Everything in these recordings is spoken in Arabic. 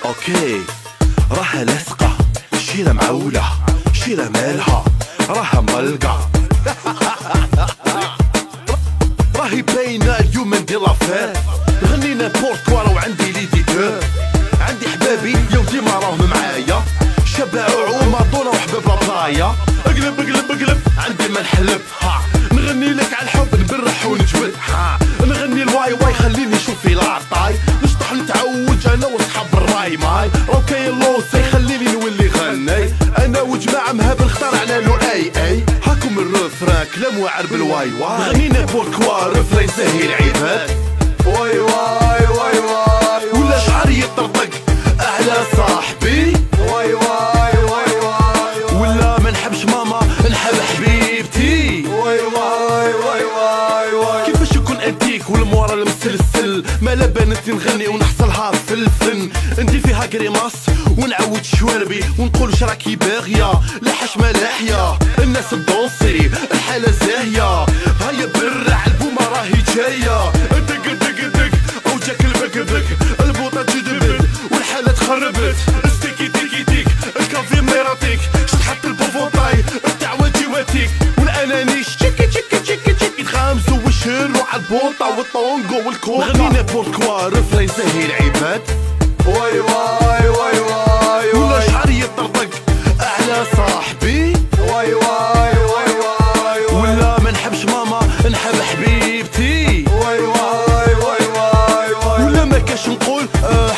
اوكي، راها لاصقة، شيلة معولة، شيلة مالها، راها ملقة. راهي باينة اليوم ندير لافير، نغني نابورت كوا راهو عندي ليديتور. عندي حبابي يا وديما راهم معايا، شباع وماطونة وحباب لابلايا. اقلب اقلب اقلب عندي ما نحلب، نغني لك على الحب نبرح ونجبد، نغني الواي واي خليني نشوف في لاطاي، نشطح نتعوج انا وصحاب الراي ماي. راهو كاين لوسي خليني نولي غني، انا وجماعة مهابل اختار على لو اي هاكم الرفران كلام واعر بالواي واي. غنينا بوركوا رفران يسهل العباد، واي واي واي واي ولا شعري يطرطق على صاحبي، واي واي واي واي ولا ما نحبش ماما نحب حبيبتي، واي واي واي واي واي. كيفاش يكون انتيك والمورا المسلسل، ما لا بنتي نغني ونحصلها في الفن، ندير فيها كريماس ونعود شواربي ونقول واش راكي باغيه، لا حشمه لاحيه الناس تدونسي الحاله زاهيه، هيا برع البومه راهي جايه، دق دق دق او جاك البكبك، البوطه تجدبد والحاله تخربت، ستيكي تيكي تيك الكافي ميراتيك، شتحط البوفونطاي الدعوه جواتيك، والانانيش تشيكي تشيكي تشيكي تشيكي تخامسوا والشيرو على البوطه والطونغو والكوطه. غنينا بوركوا رفران يسهل العباد، واي واي واي واي ولا شعري يطرطق على صاحبي، واي واي واي واي ولا ما نحبش ماما نحب حبيبتي، واي واي واي واي ولا ما كاش نقول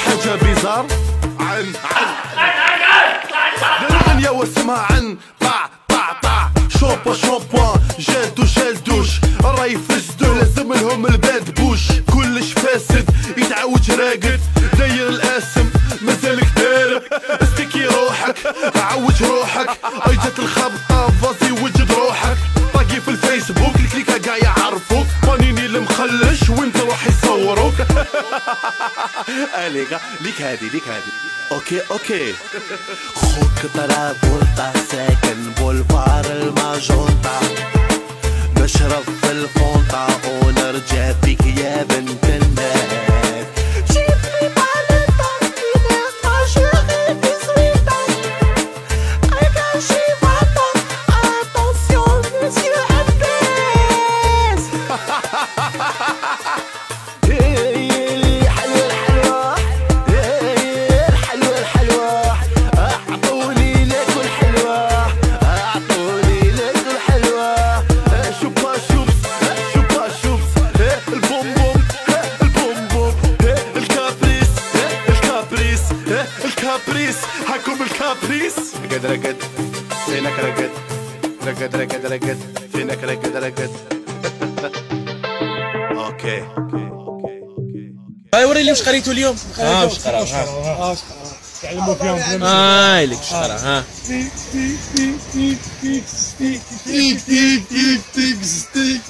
حاجه بيزار عن الدنيا واسمها عن طع طع طع، شوبا شوبا جالدو جالدوش، راي فسدو لازم لهم الباد بوش، كلش فاسد يتعوج راقد داير الاسم مازالك دارب، استكي روحك عوج روحك، اي جات الخبطه فازي وجد روحك، طاقي في الفيسبوك الكليكا كاع يعرفوك، بانيني المخلش وانت روح يصوروك. ليك هادي اوكي خوك طلع فولتا ساكن بولفار الماجونتا، نشرب في الفونتا ونرجع فيك يا بنت الناس، جيبلي باليتا في ناس ماشي في سويتا، I got شيفاتا attention monsieur عباس. الكابريس هاكم الكابريس، رقد فينك رقد فينك رقد. اوكي هاي وريني واش قريتو اليوم. واش قرا تعلموا فيهم هاي لك شقرا ها ستيك